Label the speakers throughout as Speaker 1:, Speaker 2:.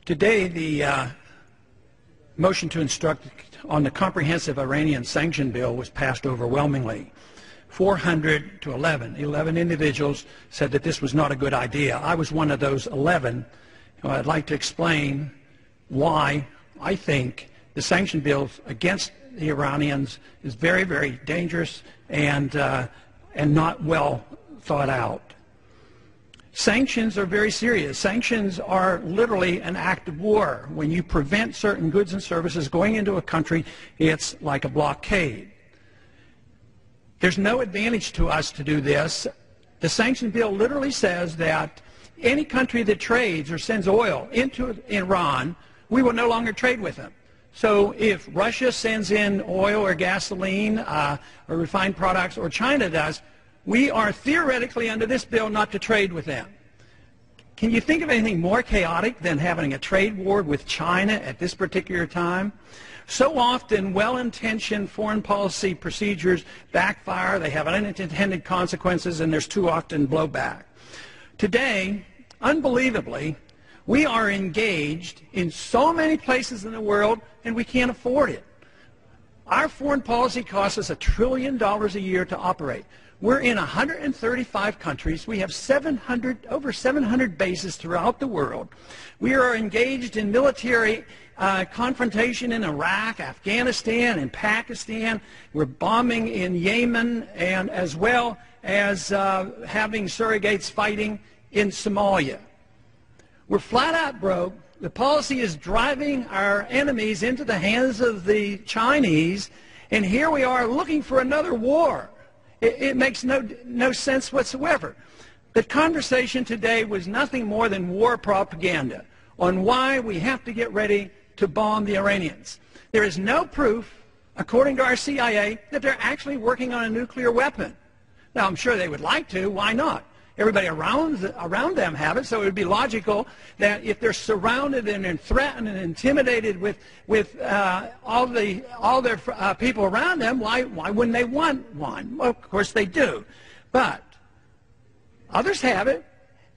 Speaker 1: Today, the motion to instruct on the comprehensive Iranian sanction bill was passed overwhelmingly. 400 to 11. 11 individuals said that this was not a good idea. I was one of those 11. I'd like to explain why I think the sanction bill against the Iranians is very, very dangerous and not well thought out. Sanctions are very serious. Sanctions are literally an act of war. When you prevent certain goods and services going into a country, it's like a blockade. There's no advantage to us to do this. The sanction bill literally says that any country that trades or sends oil into Iran, we will no longer trade with them. So if Russia sends in oil or gasoline or refined products, or China does, we are theoretically under this bill not to trade with them. Can you think of anything more chaotic than having a trade war with China at this particular time? So often, well-intentioned foreign policy procedures backfire, they have unintended consequences, and there's too often blowback. Today, unbelievably, we are engaged in so many places in the world, and we can't afford it. Our foreign policy costs us $1 trillion a year to operate. We're in 135 countries. We have over 700 bases throughout the world. We are engaged in military confrontation in Iraq, Afghanistan, and Pakistan. We're bombing in Yemen, and as well as having surrogates fighting in Somalia. We're flat out broke. The policy is driving our enemies into the hands of the Chinese, and here we are looking for another war. It makes no sense whatsoever. The conversation today was nothing more than war propaganda on why we have to get ready to bomb the Iranians. There is no proof, according to our CIA, that they're actually working on a nuclear weapon. Now, I'm sure they would like to. Why not? Everybody around them have it, so it would be logical that if they're surrounded and threatened and intimidated with all their people around them, why wouldn't they want one? Well, of course they do. But others have it.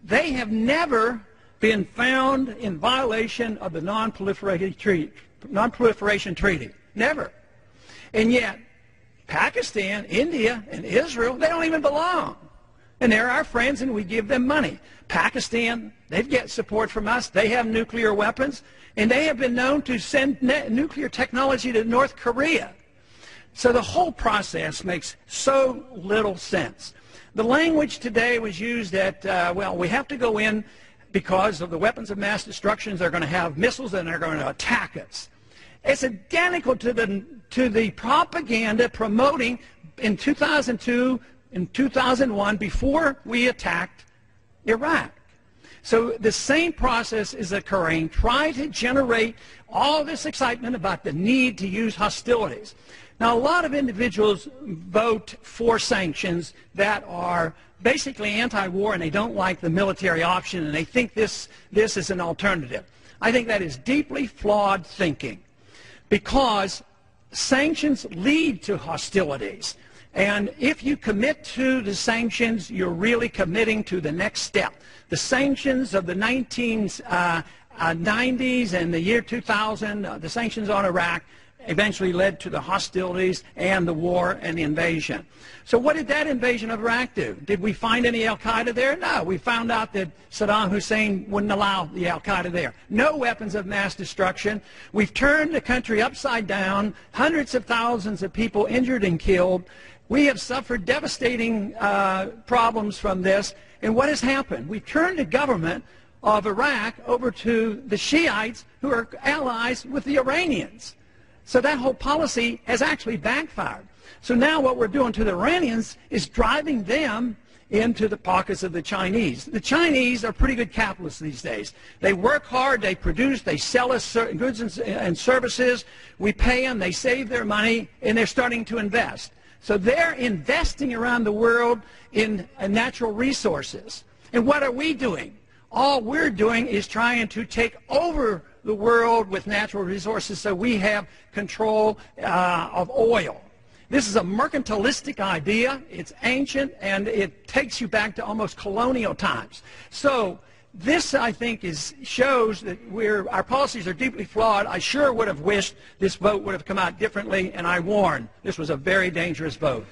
Speaker 1: They have never been found in violation of the Non-Proliferation Treaty. Never. And yet, Pakistan, India, and Israel, they don't even belong. And they're our friends, and we give them money. Pakistan, they get support from us. They have nuclear weapons, and they have been known to send nuclear technology to North Korea. So the whole process makes so little sense. The language today was used that, well, we have to go in because of the weapons of mass destruction. They're going to have missiles, and they're going to attack us. It's identical to the propaganda promoting in 2002, in 2001, before we attacked Iraq. So the same process is occurring. Try to generate all this excitement about the need to use hostilities. Now, a lot of individuals vote for sanctions that are basically anti-war, and they don't like the military option, and they think this is an alternative. I think that is deeply flawed thinking, because sanctions lead to hostilities. And if you commit to the sanctions, you're really committing to the next step. The sanctions of the 1990s and the year 2000, the sanctions on Iraq, eventually led to the hostilities and the war and the invasion. So what did that invasion of Iraq do? Did we find any al-Qaeda there? No. We found out that Saddam Hussein wouldn't allow the al-Qaeda there. No weapons of mass destruction. We've turned the country upside down, hundreds of thousands of people injured and killed. We have suffered devastating problems from this. And what has happened? We've turned the government of Iraq over to the Shiites, who are allies with the Iranians. So that whole policy has actually backfired. So now what we're doing to the Iranians is driving them into the pockets of the Chinese. The Chinese are pretty good capitalists these days. They work hard, they produce, they sell us certain goods and services. We pay them, they save their money, and they're starting to invest. So they're investing around the world in natural resources. And what are we doing? All we're doing is trying to take over the world with natural resources so we have control of oil. This is a mercantilistic idea. It's ancient, and it takes you back to almost colonial times. So this, I think, shows that our policies are deeply flawed. I sure would have wished this vote would have come out differently, and I warn, this was a very dangerous vote.